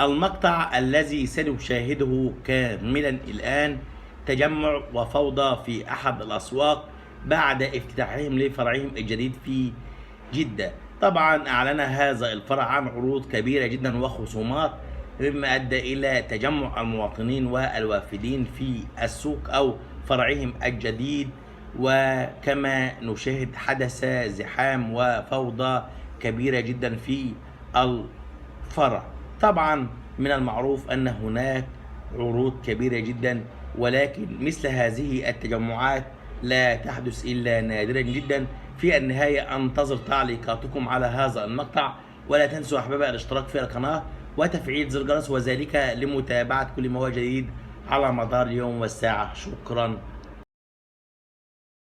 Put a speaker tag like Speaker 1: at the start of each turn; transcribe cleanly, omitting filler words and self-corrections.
Speaker 1: المقطع الذي سنشاهده كاملا الآن تجمع وفوضى في أحد الأسواق بعد افتتاحهم لفرعهم الجديد في جدة. طبعا أعلن هذا الفرع عن عروض كبيرة جدا وخصومات، مما أدى إلى تجمع المواطنين والوافدين في السوق أو فرعهم الجديد. وكما نشاهد حدث زحام وفوضى كبيرة جدا في الفرع. طبعا من المعروف أن هناك عروض كبيرة جدا، ولكن مثل هذه التجمعات لا تحدث إلا نادرا جدا. في النهاية أنتظر تعليقاتكم على هذا المقطع، ولا تنسوا أحبابي الاشتراك في القناة وتفعيل زر الجرس، وذلك لمتابعة كل ما هو جديد على مدار اليوم والساعة. شكرا.